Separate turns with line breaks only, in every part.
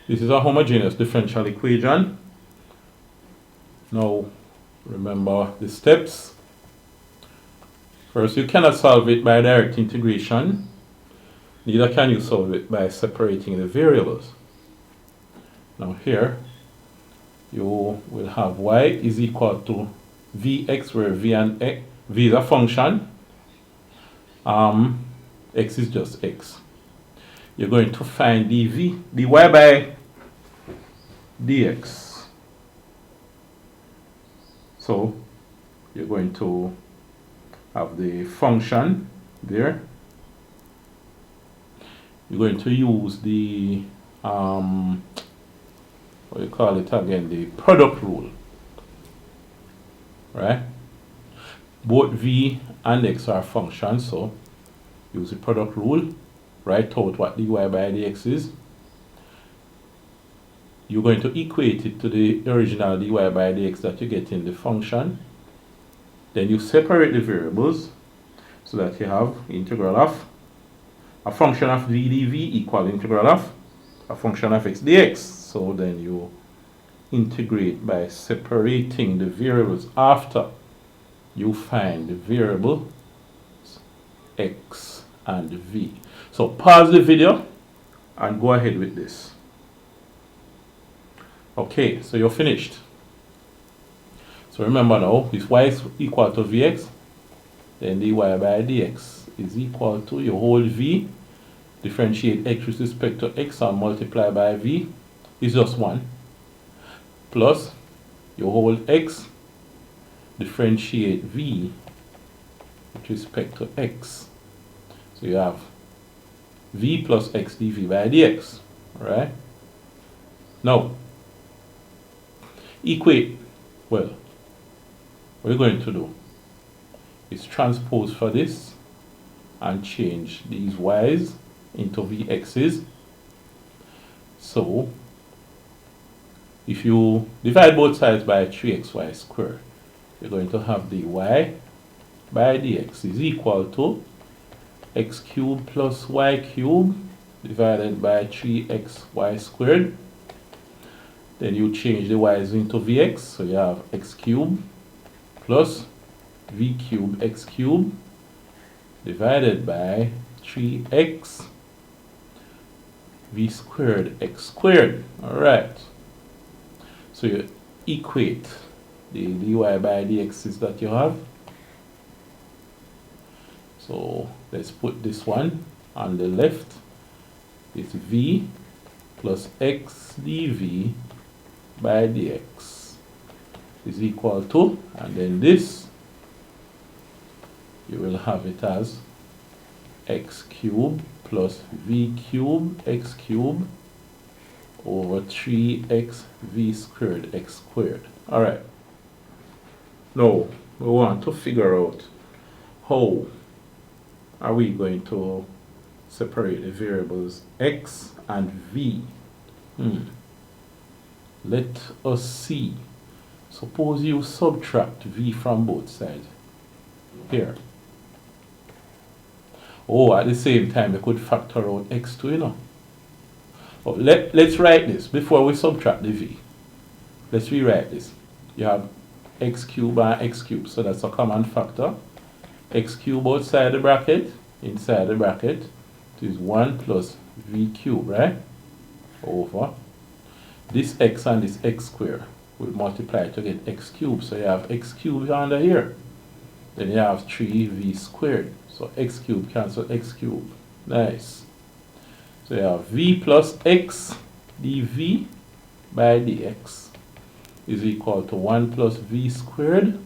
This is a homogeneous differential equation. Now, remember the steps. First, you cannot solve it by direct integration. Neither can you solve it by separating the variables. Now here, you will have y is equal to vx, where v is a function. X is just x. You're going to find dy by dx. So you're going to have the function there. You're going to use the what do you call it again, the product rule, right? Both v and x are functions, so use the product rule, write out what dy by dx is. You're going to equate it to the original dy by dx that you get in the function. Then you separate the variables so that you have integral of a function of v dv equal integral of a function of x dx. So then you integrate by separating the variables after you find the variable x and v. So pause the video and go ahead with this. Okay, so you're finished. So remember now, if y is equal to vx, then dy by dx is equal to your whole v, differentiate x with respect to x and multiply by v is just 1, plus your whole x, differentiate v with respect to x. So you have v plus x dv by dx, right? Now, equate, well, what we're going to do is transpose for this and change these y's into vx's. So if you divide both sides by 3xy squared, you're going to have dy by dx is equal to x cubed plus y cubed divided by 3xy squared. Then you change the y's into vx, so you have x cubed plus v cubed x cubed divided by 3x v squared x squared. Alright, so you equate the dy by dx's that you have. So let's put this one on the left. It's v plus x dv by dx is equal to, and then this you will have it as x cubed plus v cubed x cubed over 3x v squared x squared. Alright, now we want to figure out how are we going to separate the variables x and v. Let us see. Suppose you subtract v from both sides here. Oh, at the same time you could factor out x too, you know. But let's write this before we subtract the v. Let's rewrite this. You have x cubed and x cubed, so that's a common factor. X cubed outside the bracket, inside the bracket, it is 1 plus v cubed, right? Over this x and this x squared will multiply to get x cubed. So you have x cubed under here. Then you have 3v squared. So x cubed cancel x cubed. Nice. So you have v plus x dv by dx is equal to 1 plus v squared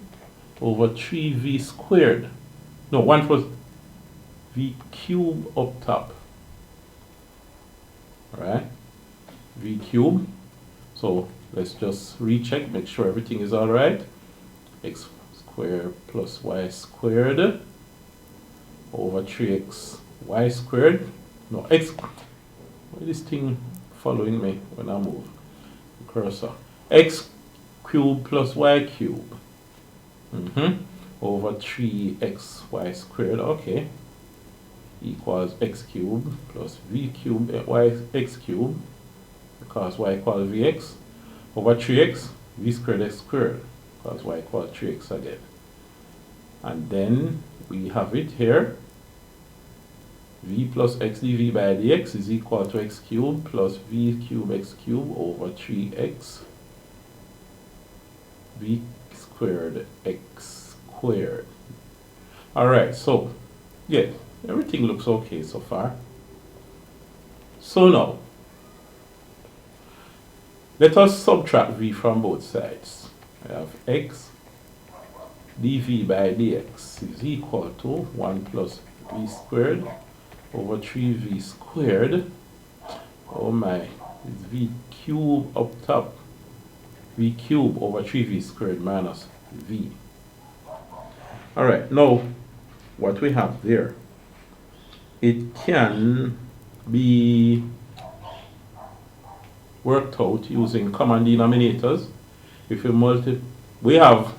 over 3v squared. No, 1 plus v cubed up top. Alright, v cubed. So let's just recheck, make sure everything is alright. X squared plus y squared over 3x y squared. No, x. Why is this thing following me when I move the cursor? X cubed plus y cubed over 3xy squared, okay, equals x cubed plus v cubed y x cubed because y equals vx, over 3x, v squared x squared, because y equals 3x again. And then we have it here, v plus x dv by dx is equal to x cubed plus v cubed x cubed over 3x v squared x squared. Alright, so yeah, everything looks okay so far. So now, let us subtract v from both sides. I have x dv by dx is equal to 1 plus v squared over 3v squared. Oh my, it's v cubed up top. V cubed over 3v squared minus v. Alright, now what we have there, it can be worked out using common denominators. If you we have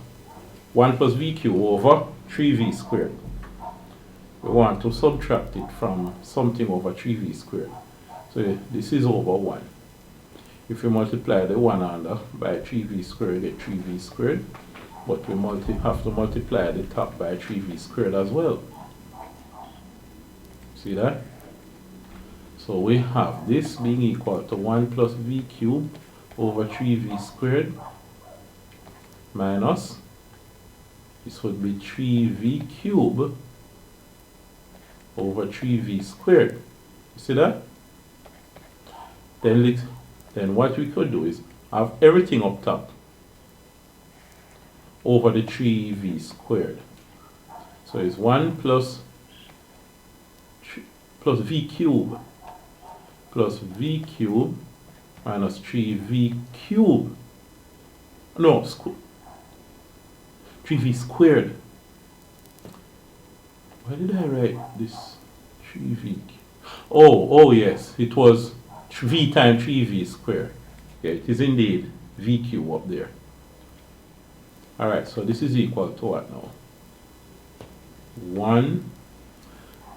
1 plus v cubed over 3v squared. We want to subtract it from something over 3v squared. So this is over 1. If you multiply the 1 under by 3v squared, you get 3v squared. But we have to multiply the top by 3v squared as well. See that? So we have this being equal to 1 plus v cubed over 3v squared minus, this would be 3v cubed over 3v squared. You see that? Then what we could do is have everything up top over the 3v squared. So it's 1 plus v cubed plus v cubed minus 3v cubed. No, 3v squared. Why did I write this 3v? Oh yes, it was v times 3v squared. Yeah, it is indeed v cubed up there. Alright, so this is equal to what now? 1.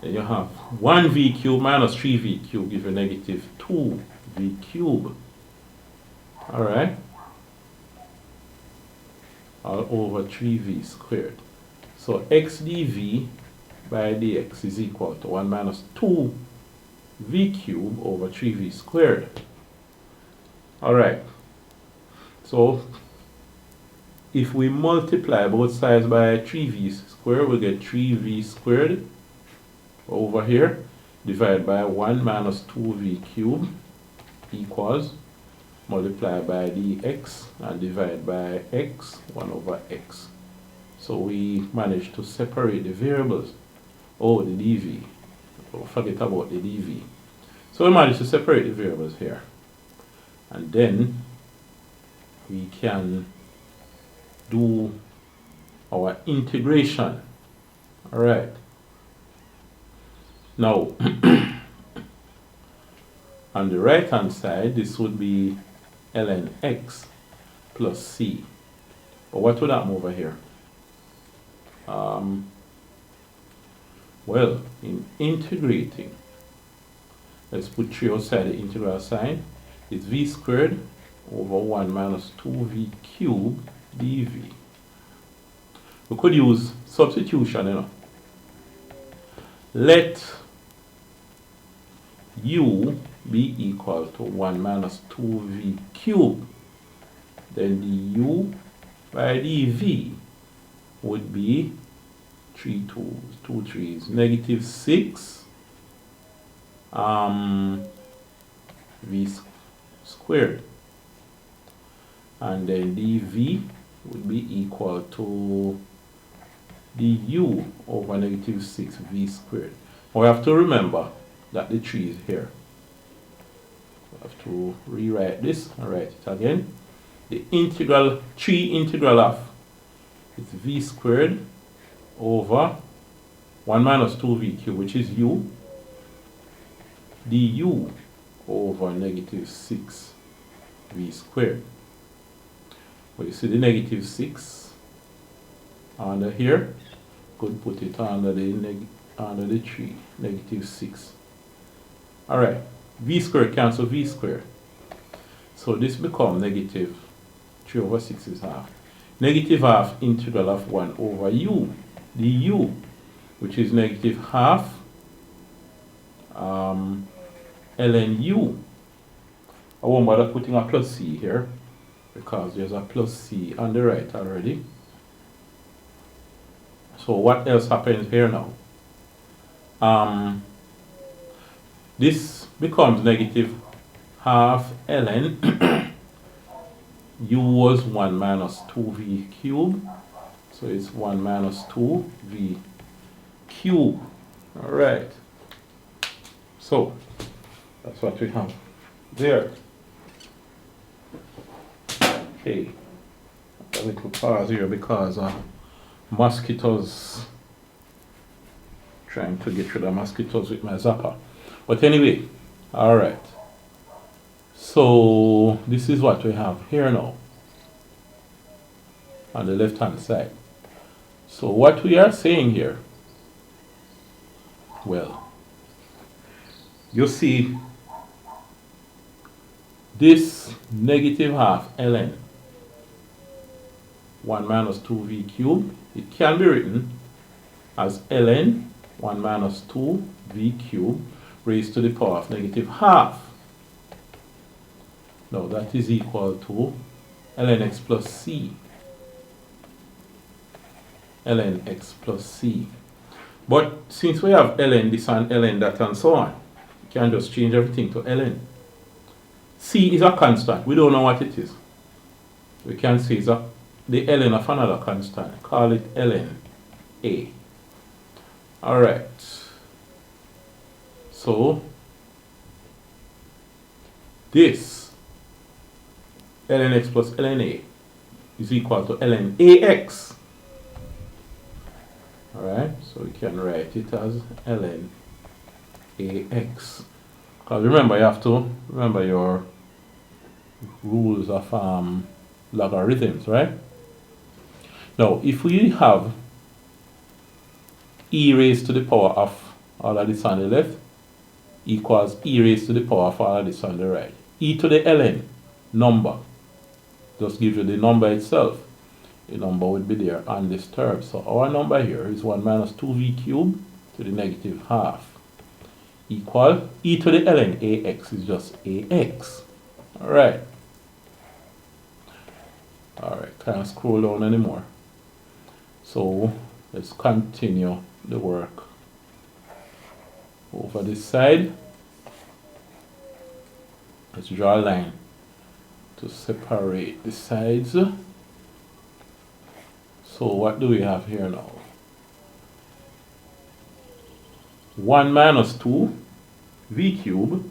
Then you have 1v cubed minus 3v cubed give you negative 2v cubed. Alright. All over 3v squared. So x dv by dx is equal to 1 minus 2v cubed over 3v squared. Alright. So if we multiply both sides by 3v squared, we get 3v squared over here, divided by 1 minus 2v cubed equals, multiply by dx and divide by x, 1 over x. So we managed to separate the variables. Oh, the dv. Oh, forget about the dv. So we managed to separate the variables here. And then we can do our integration. Alright. Now, on the right hand side, this would be ln x plus c. But what would happen over here? Well, in integrating, let's put 3 outside the integral sign. It's v squared over 1 minus 2v cubed dv. We could use substitution, you know. Let u be equal to 1 minus 2v cubed. Then the u by dv would be 3 2s, 2 3s, negative 6 v squared. And then dv would be equal to du over negative 6v squared. We have to remember that the 3 is here. We have to rewrite this and write it again. The integral, 3 integral of is v squared over 1 minus 2v cubed, which is u, du over negative 6v squared. Well, you see the negative 6 under here, could put it under the 3, negative 6. Alright, v squared cancel v squared. So this becomes negative 3 over 6 is half. Negative half integral of 1 over u, du, which is negative half ln u. I won't bother putting a plus c here because there's a plus c on the right already. So what else happens here now? This becomes negative half ln u was 1 minus 2v cubed. So it's 1 minus 2v cubed. Alright. So that's what we have there. Okay. A little pause here because mosquitoes, trying to get rid of mosquitoes with my zapper. But anyway, alright. So this is what we have here now on the left hand side. So what we are saying here, well, you see this negative half ln 1 minus 2v cubed, it can be written as ln 1 minus 2v cubed raised to the power of negative half. Now that is equal to ln x plus c. Ln x plus c. But since we have ln this and ln that and so on, you can just change everything to ln. C is a constant. We don't know what it is. We can say it's the ln of another constant. Call it ln a. Alright. So this ln x plus ln a is equal to ln ax. Alright, so we can write it as ln ax. Because remember, you have to remember your rules of logarithms, right? Now, if we have e raised to the power of all of this on the left equals e raised to the power of all of this on the right, e to the ln number just gives you the number itself. The number would be there on this term. So our number here is 1 minus 2v cubed to the negative half equal e to the ln ax is just ax. Alright. Alright, can't scroll down anymore. So let's continue the work over this side. Let's draw a line to separate the sides. So what do we have here now? 1 minus 2 v cubed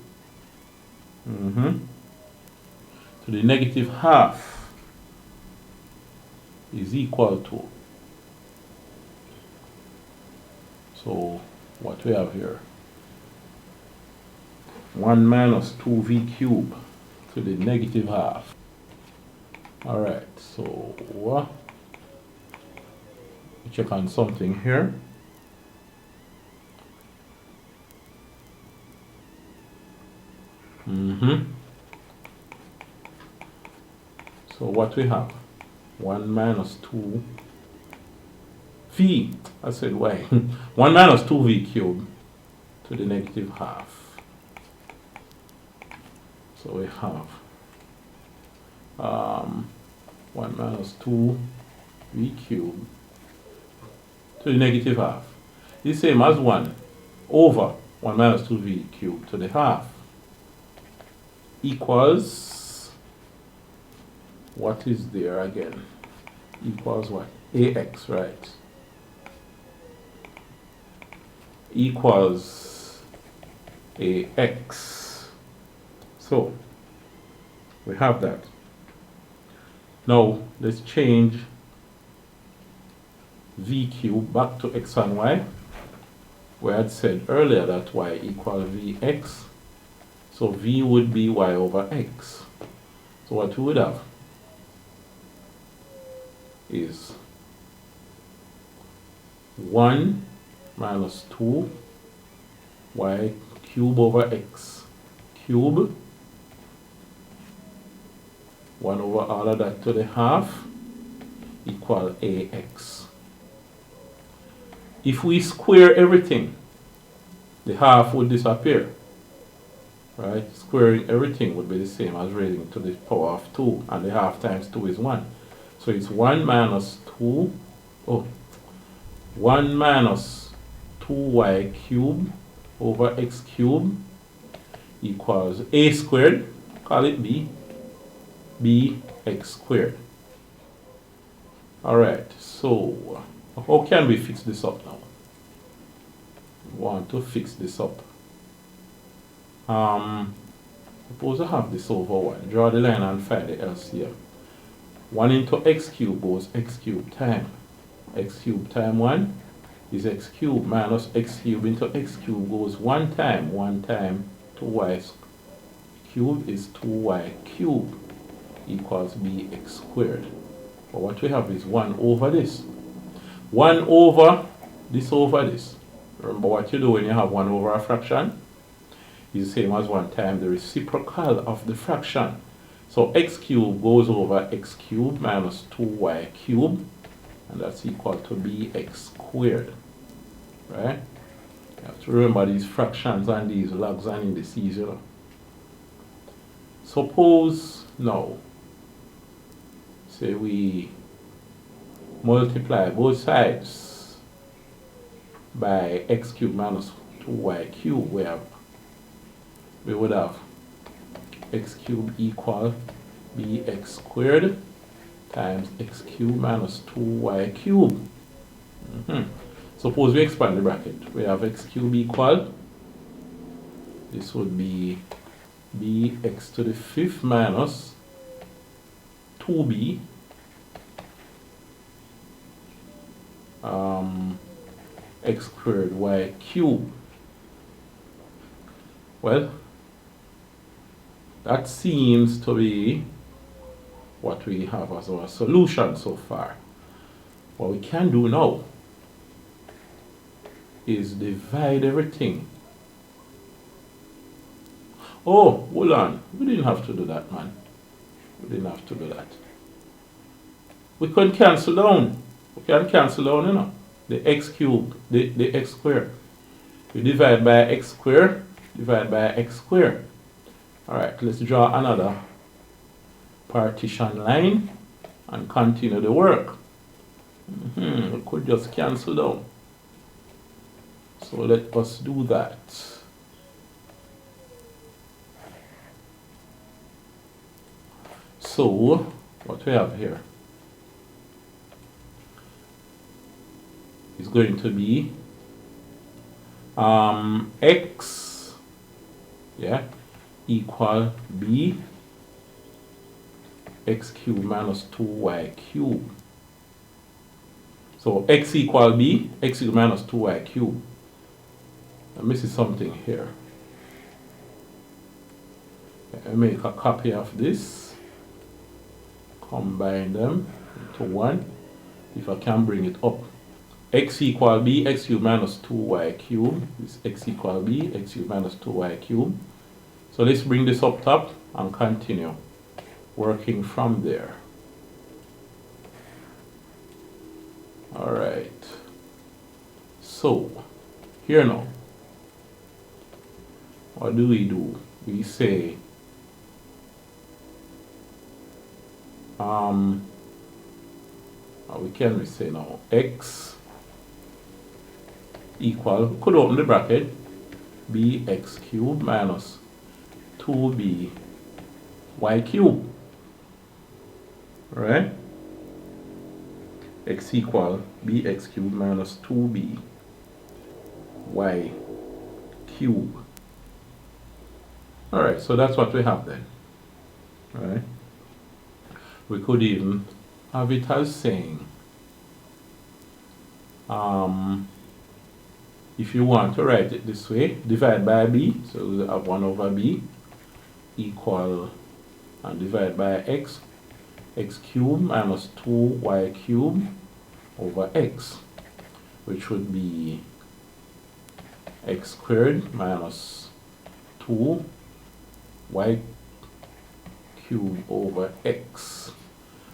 to the negative half is equal to, so what we have here, 1 minus 2v cubed to the negative half. Alright, so check on something here. So what we have, 1 minus 2 v, I said why? 1 minus 2v cubed to the negative half. So we have 1 minus 2v cubed to the negative half is same as 1 over 1 minus 2v cubed to the half equals, what is there again? Equals what? Ax, right? Equals ax. So we have that. Now let's change v cubed back to x and y, where I had said earlier that y equal vx. So v would be y over x. So what we would have is 1 minus 2 y cube over x cube 1 over all of that to the half equal ax. If we square everything, the half would disappear. Right? Squaring everything would be the same as raising to the power of 2, and the half times 2 is 1. So it's 1 minus 2, 1 minus 2y cubed over x cubed equals a squared, call it b, bx squared. Alright, so how can we fix this up now? We want to fix this up. Suppose I have this over 1. Draw the line and find the LCM. 1 into x cubed goes x cubed time. X cubed time 1 is x cubed minus x cubed into x cubed goes 1 time. 1 time 2y cubed is 2y cubed equals bx squared. But what we have is 1 over this. 1 over this. Remember what you do when you have 1 over a fraction? Is the same as 1 time the reciprocal of the fraction. So x cubed goes over x cubed minus 2y cubed, and that's equal to bx squared. Right? You have to remember these fractions and these logs and indices, you know. Suppose now, say we multiply both sides by x cubed minus 2y cubed, we would have x cubed equal bx squared times x cubed minus 2y cubed. Suppose we expand the bracket. We have x cubed equal, this would be bx to the 5th minus 2b x squared y cubed. Well, that seems to be what we have as our solution so far. What we can do now is divide everything. Oh, hold on. We didn't have to do that, man. We didn't have to do that. We can cancel down. We can cancel down, you know. The x cubed, the x squared. We divide by x squared, divide by x squared. Alright, let's draw another partition line and continue the work. We could just cancel down. So let us do that. So, what we have here is going to be x, equal b x cubed minus 2y cubed. So x equal b, x cubed minus 2y cubed. Let me see something here. I make a copy of this, combine them into one. If I can bring it up, x equal b, x cubed minus 2y cubed. This x equal b, x cubed minus 2y cubed. So let's bring this up top and continue working from there. Alright. So, here now. What do? We say we can say now x equal, could open the bracket, bx cubed minus 2b y cubed, right? X equal bx cubed minus 2b y cubed. Alright, so that's what we have then. Right? We could even have it as saying, if you want to write it this way, divide by b, so we have 1 over b equal, and divide by x, x cubed minus 2y cubed over x, which would be x squared minus 2y cubed over x.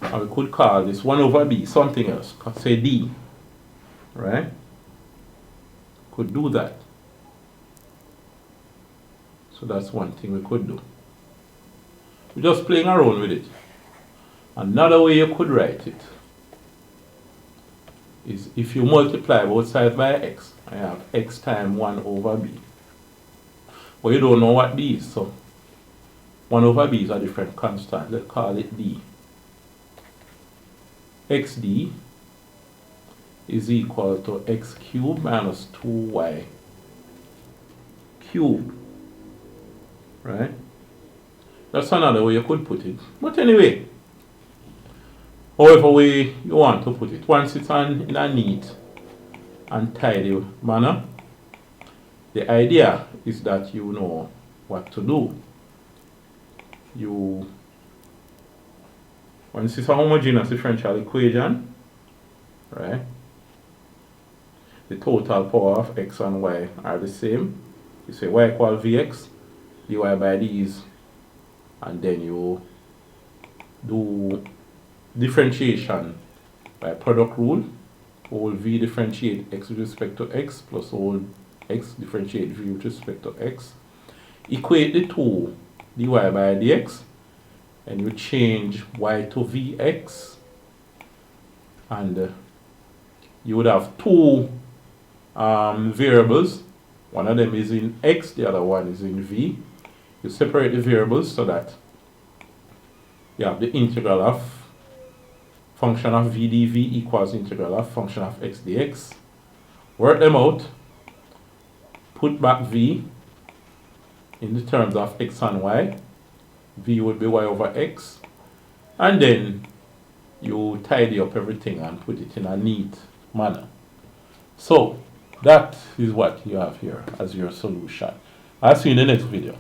And we could call this 1 over b, something else, say d, right? Could do that. So that's one thing we could do. We're just playing around with it. Another way you could write it is if you multiply both sides by x, I have x times 1 over b. But you don't know what b is, so 1 over b is a different constant. Let's call it d. xd is equal to x cubed minus 2y cubed. Right? That's another way you could put it. But anyway, however way you want to put it, once it's in a neat and tidy manner, the idea is that you know what to do. Once it's a homogeneous differential equation, right? The total power of x and y are the same. You say y equals vx, dy by d's, and then you do differentiation by product rule. All v differentiate x with respect to x plus all x differentiate v with respect to x. Equate the two, dy by dx, and you change y to vx, and you would have two variables. One of them is in x, the other one is in v. You separate the variables so that you have the integral of function of v dv equals integral of function of x dx. Work them out. Put back v in the terms of x and y. V would be y over x. And then you tidy up everything and put it in a neat manner. So that is what you have here as your solution. I'll see you in the next video.